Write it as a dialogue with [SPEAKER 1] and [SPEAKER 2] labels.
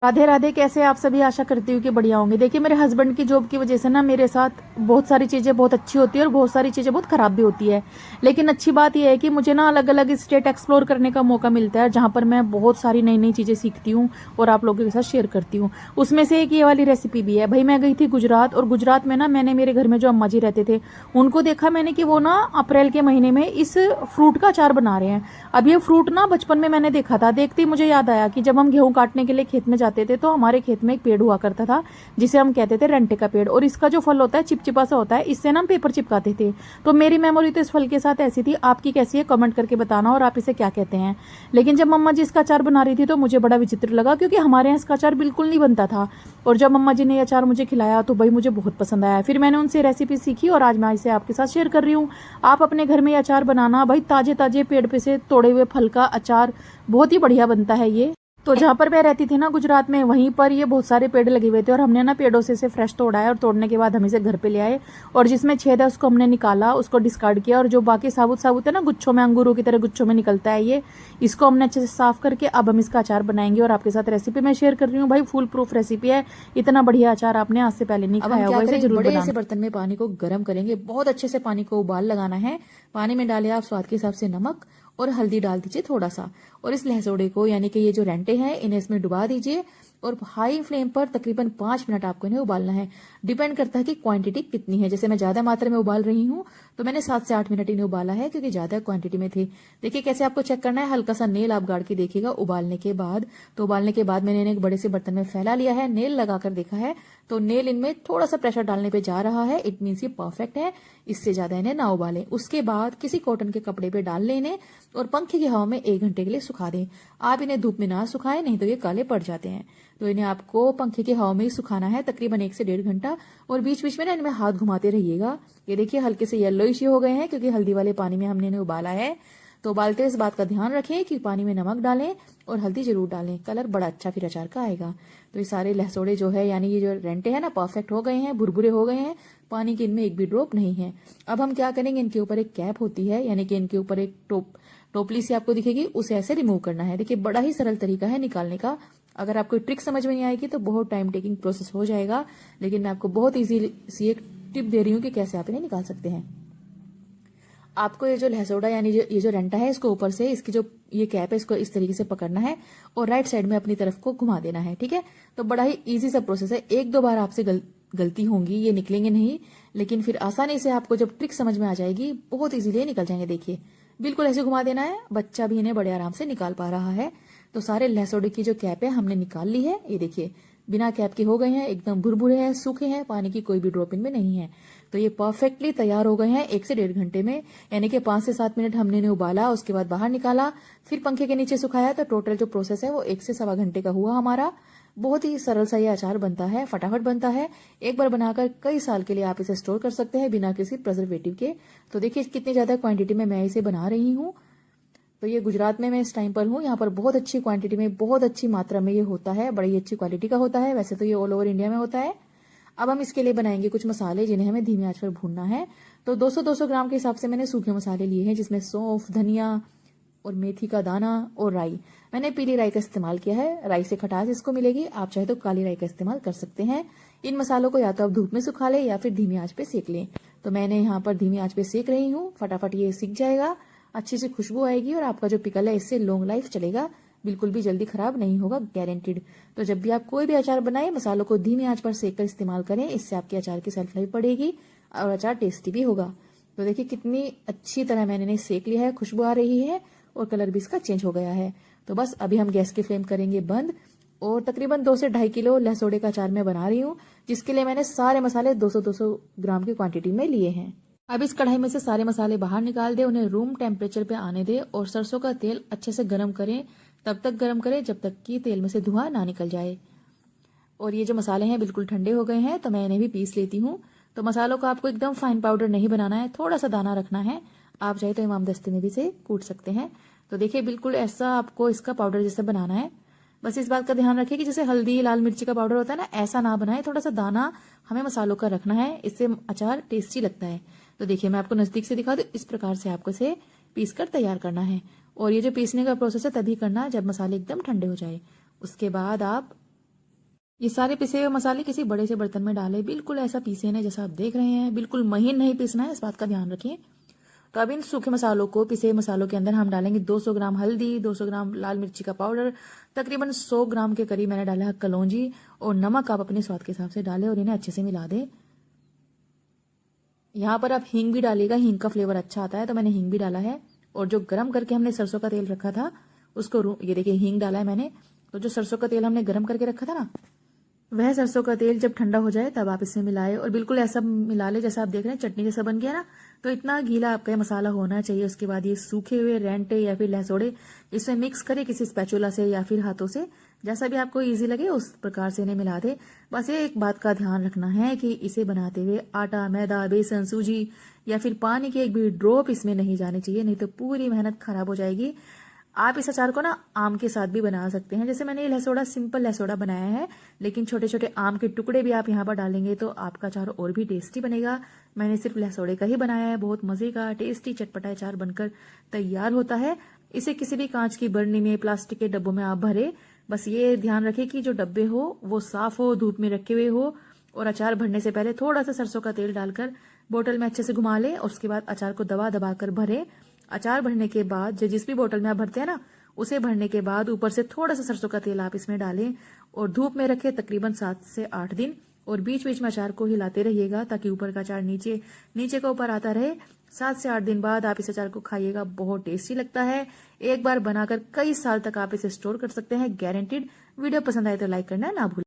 [SPEAKER 1] राधे राधे। कैसे आप सभी? आशा करती हूँ कि बढ़िया होंगे। देखिए, मेरे हस्बैंड की जॉब की वजह से ना मेरे साथ बहुत सारी चीजें बहुत अच्छी होती है और बहुत सारी चीजें बहुत खराब भी होती है। लेकिन अच्छी बात यह है कि मुझे ना अलग अलग स्टेट एक्सप्लोर करने का मौका मिलता है, जहां पर मैं बहुत सारी नई नई चीजें सीखती हूँ और आप लोगों के साथ शेयर करती हूँ। उसमें से एक ये वाली रेसिपी भी है। भाई, मैं गई थी गुजरात, और गुजरात में ना मैंने मेरे घर में जो अम्मा जी रहते थे उनको देखा मैंने कि वो ना अप्रैल के महीने में इस फ्रूट का अचार बना रहे हैं। अब ये फ्रूट ना बचपन में मैंने देखा था, देखते ही मुझे याद आया कि जब हम गेहूं काटने के लिए खेत में जाते थे तो हमारे खेत में एक पेड़ हुआ करता था जिसे हम कहते थे रंटे का पेड़, और इसका जो फल होता है चिपचिपा सा होता है, इससे ना हम पेपर चिपकाते थे। तो मेरी मेमोरी तो इस फल के साथ ऐसी थी। आपकी कैसी है कमेंट करके बताना, और आप इसे क्या कहते हैं। लेकिन जब मम्मा जी इसका अचार बना रही थी तो मुझे बड़ा विचित्र लगा, क्योंकि हमारे यहाँ इसका अचार बिल्कुल नहीं बनता था। और जब मम्मा जी ने ये अचार मुझे खिलाया तो भाई मुझे बहुत पसंद आया। फिर मैंने उनसे रेसिपी सीखी और आज मैं इसे आपके साथ शेयर कर रही हूँ। आप अपने घर में ये अचार बनाना, भाई ताजे ताजे पेड़ पे से तोड़े हुए फल का अचार बहुत ही बढ़िया बनता है ये। तो जहां पर मैं रहती थी ना गुजरात में, वहीं पर ये बहुत सारे पेड़ लगे हुए थे, और हमने ना पेड़ों से इसे फ्रेश तोड़ा है, और तोड़ने के बाद हम इसे घर पे ले आए, और जिसमें छेद है उसको हमने निकाला, उसको डिस्कार्ड किया, और जो बाकी साबुत साबुत है ना गुच्छों में, अंगूरों की तरह गुच्छों में निकलता है ये, इसको हमने अच्छे से साफ करके अब हम इसका अचार बनाएंगे। और आपके साथ रेसिपी मैं शेयर कर रही हूँ। भाई फुल प्रूफ रेसिपी है। इतना बढ़िया अचार आपने आज से पहले नहीं खाया होगा, इसे जरूर
[SPEAKER 2] बड़े
[SPEAKER 1] बनाना।
[SPEAKER 2] से बर्तन में पानी को गर्म करेंगे। बहुत अच्छे से पानी को उबाल लगाना है। पानी में डाले आप स्वाद के हिसाब से नमक और हल्दी डाल दीजिए थोड़ा सा, और इस लहसुड़े को यानी कि ये जो रेंटे हैं इन्हें इसमें डुबा दीजिए, और हाई फ्लेम पर तकरीबन 5 मिनट आपको इन्हें उबालना है। डिपेंड करता है कि क्वांटिटी कितनी है। जैसे मैं ज्यादा मात्रा में उबाल रही हूँ तो मैंने 7 से 8 मिनट इन्हें उबाला है, क्योंकि ज्यादा क्वांटिटी में थे। देखिए कैसे आपको चेक करना है, हल्का सा नेल आप गाड़ के देखिएगा उबालने के बाद। तो उबालने के बाद मैंने इन्हें एक बड़े से बर्तन में फैला लिया है, नेल लगाकर देखा है तो नेल इनमें थोड़ा सा प्रेशर डालने पे जा रहा है, इट मीन्स ये परफेक्ट है। इससे ज्यादा इन्हें ना उबालें। उसके बाद किसी कॉटन के कपड़े पे डाल लें इन्हें, और पंखे की हवा में 1 घंटे के लिए सुखा दें। आप इन्हें धूप में ना सुखाएं, नहीं तो ये काले पड़ जाते हैं। तो इन्हें आपको पंखे की हवा में ही सुखाना है तकरीबन 1 से 1.5 घंटा, और बीच बीच में ना इनमें हाथ घुमाते रहिएगा। ये देखिए हल्के से येलोइश हो गए हैं, क्योंकि हल्दी वाले पानी में हमने इन्हें उबाला है। तो उबालते इस बात का ध्यान रखें कि पानी में नमक डालें और हल्दी जरूर डालें, कलर बड़ा अच्छा फिर अचार का आएगा। तो ये सारे लहसुड़े जो है यानी ये जो रेंटे हैं ना परफेक्ट हो गए हैं, भुरभुरे हो गए हैं, पानी की इनमें एक भी ड्रॉप नहीं है। अब हम क्या करेंगे, इनके ऊपर एक कैप होती है, यानी कि इनके ऊपर एक टोपली सी आपको दिखेगी, उसे ऐसे रिमूव करना है। देखिए बड़ा ही सरल तरीका है निकालने का। अगर आपको ट्रिक समझ में नहीं आएगी तो बहुत टाइम टेकिंग प्रोसेस हो जाएगा, लेकिन मैं आपको बहुत इजी सी एक टिप दे रही हूँ कि कैसे आप इन्हें निकाल सकते हैं। आपको ये जो लहसुड़ा यानी ये जो रंटा है इसको ऊपर से इसकी जो ये कैप है इसको इस तरीके से पकड़ना है और राइट साइड में अपनी तरफ को घुमा देना है। ठीक है, तो बड़ा ही इजी सा प्रोसेस है। 1-2 बार आपसे गलती होंगी, ये निकलेंगे नहीं, लेकिन फिर आसानी से आपको जब ट्रिक समझ में आ जाएगी बहुत इजीली निकल जाएंगे। देखिए बिल्कुल ऐसे घुमा देना है, बच्चा भी इन्हें बड़े आराम से निकाल पा रहा है। तो सारे लहसुड़े की जो कैप है हमने निकाल ली है। ये देखिए बिना कैप के हो गए हैं, एकदम भुरभुरे हैं, सूखे हैं, पानी की कोई भी ड्रॉप इनमें नहीं है। तो ये परफेक्टली तैयार हो गए हैं 1 से 1.5 घंटे में, यानी कि 5 से 7 मिनट हमने इन्हें उबाला, उसके बाद बाहर निकाला, फिर पंखे के नीचे सुखाया। तो टोटल जो प्रोसेस है वो 1 से सवा घंटे का हुआ हमारा। बहुत ही सरल सा ये अचार बनता है, फटाफट बनता है। एक बार बनाकर कई साल के लिए आप इसे स्टोर कर सकते हैं बिना किसी प्रिजर्वेटिव के। तो देखिए कितनी ज्यादा क्वांटिटी में मैं इसे बना रही हूँ। तो ये गुजरात में मैं इस टाइम पर हूँ, यहाँ पर बहुत अच्छी क्वांटिटी में बहुत अच्छी मात्रा में ये होता है, बड़ी अच्छी क्वालिटी का होता है। वैसे तो ये ऑल ओवर इंडिया में होता है। अब हम इसके लिए बनाएंगे कुछ मसाले जिन्हें हमें धीमी आंच पर भूनना है। तो 200-200 ग्राम के हिसाब से मैंने सूखे मसाले लिए हैं, जिसमें सौंफ, धनिया और मेथी का दाना और राई। मैंने पीली राई का इस्तेमाल किया है, राई से खटास इसको मिलेगी। आप चाहे तो काली राई का इस्तेमाल कर सकते हैं। इन मसालों को या तो आप धूप में सुखा लें या फिर धीमी आंच पे सेक लें। तो मैंने यहाँ पर धीमी आंच पे सेक रही हूँ, फटाफट ये सीख जाएगा, अच्छी सी खुशबू आएगी, और आपका जो पिकल है इससे लॉन्ग लाइफ चलेगा, बिल्कुल भी जल्दी खराब नहीं होगा, गारंटीड। तो जब भी आप कोई भी अचार बनाए मसालों को धीमी आंच पर सेक कर इस्तेमाल करें, इससे आपके अचार की सेल्फ लाइफ बढ़ेगी और अचार टेस्टी भी होगा। तो देखिए कितनी अच्छी तरह मैंने इन्हें सेक लिया है, खुशबू आ रही है और कलर भी इसका चेंज हो गया है। तो बस अभी हम गैस की फ्लेम करेंगे बंद, और तकरीबन 2 से 2.5 किलो लहसुड़े का अचार मैं बना रही हूँ, जिसके लिए मैंने सारे मसाले 200-200 ग्राम की क्वांटिटी में लिए हैं। अब इस कढ़ाई में से सारे मसाले बाहर निकाल दे, उन्हें रूम टेम्परेचर पे आने दे, और सरसों का तेल अच्छे से गर्म करें। तब तक गर्म करें जब तक कि तेल में से धुआं ना निकल जाए। और ये जो मसाले हैं बिल्कुल ठंडे हो गए हैं, तो मैं इन्हें भी पीस लेती हूँ। तो मसालों को आपको एकदम फाइन पाउडर नहीं बनाना है, थोड़ा सा दाना रखना है। आप चाहे तो इमाम दस्ते में भी से कूट सकते हैं। तो देखिए बिल्कुल ऐसा आपको इसका पाउडर जैसा बनाना है। बस इस बात का ध्यान रखिए कि जैसे हल्दी लाल मिर्ची का पाउडर होता है ना, ऐसा ना बनाए, थोड़ा सा दाना हमें मसालों का रखना है, इससे अचार टेस्टी लगता है। तो देखिए मैं आपको नजदीक से दिखा दूं, इस प्रकार से आपको इसे पीस कर तैयार करना है। और ये जो पीसने का प्रोसेस है तभी करना जब मसाले एकदम ठंडे हो जाए। उसके बाद आप
[SPEAKER 1] ये सारे पिसे हुए मसाले किसी बड़े से बर्तन में डाले, बिल्कुल ऐसा पीसे हैं जैसा आप देख रहे हैं, बिल्कुल महीन नहीं पीसना है, इस बात का ध्यान रखिए। तो अब इन सूखे मसालों को, पिसे हुए मसालों के अंदर हम डालेंगे 200 ग्राम हल्दी, 200 ग्राम लाल मिर्ची का पाउडर, तकरीबन 100 ग्राम के करीब मैंने डाला है कलौंजी, और नमक आप अपने स्वाद के हिसाब से डालें और इन्हें अच्छे से मिला दें। यहाँ पर आप हींग भी डालिएगा, हींग का फ्लेवर अच्छा आता है तो मैंने हींग भी डाला है। और जो गरम करके हमने सरसों का तेल रखा था उसको, ये देखिए हींग डाला है मैंने। तो जो सरसों का तेल हमने गरम करके रखा था ना, वह सरसों का तेल जब ठंडा हो जाए तब आप इसमें मिलाए और बिल्कुल ऐसा मिला ले जैसा आप देख रहे हैं चटनी जैसा बन गया ना। तो इतना गीला आपका ये मसाला होना चाहिए। उसके बाद ये सूखे हुए रेंटे या फिर लहसुड़े इसमें मिक्स करें किसी स्पैचुला से या फिर हाथों से, जैसा भी आपको इजी लगे उस प्रकार से इन्हें मिला दे। बस ये एक बात का ध्यान रखना है कि इसे बनाते हुए आटा, मैदा, बेसन, सूजी या फिर पानी की एक भी ड्रॉप इसमें नहीं जानी चाहिए, नहीं तो पूरी मेहनत खराब हो जाएगी। आप इस अचार को ना आम के साथ भी बना सकते हैं। जैसे मैंने ये लहसुड़ा, सिंपल लहसुड़ा बनाया है, लेकिन छोटे छोटे आम के टुकड़े भी आप यहाँ पर डालेंगे तो आपका अचार और भी टेस्टी बनेगा। मैंने सिर्फ लहसुड़े का ही बनाया है। बहुत मजे का टेस्टी चटपटा अचार बनकर तैयार होता है। इसे किसी भी कांच की बर्नी में, प्लास्टिक के डब्बों में आप भरे। बस ये ध्यान रखें कि जो डब्बे हो वो साफ हो, धूप में रखे हुए हो, और अचार भरने से पहले थोड़ा सा सरसों का तेल डालकर बोतल में अच्छे से घुमा लें। और उसके बाद अचार को दबा दबा कर भरें। अचार भरने के बाद जो जिस भी बोतल में आप भरते हैं ना, उसे भरने के बाद ऊपर से थोड़ा सा सरसों का तेल आप इसमें डालें और धूप में रखें तकरीबन 7 से 8 दिन। और बीच बीच में अचार को हिलाते रहिएगा ताकि ऊपर का अचार नीचे का ऊपर आता रहे। 7 से 8 दिन बाद आप इस अचार को खाइएगा, बहुत टेस्टी लगता है। एक बार बनाकर कई साल तक आप इसे स्टोर कर सकते हैं, गारंटीड। वीडियो पसंद आए तो लाइक करना ना भूलें।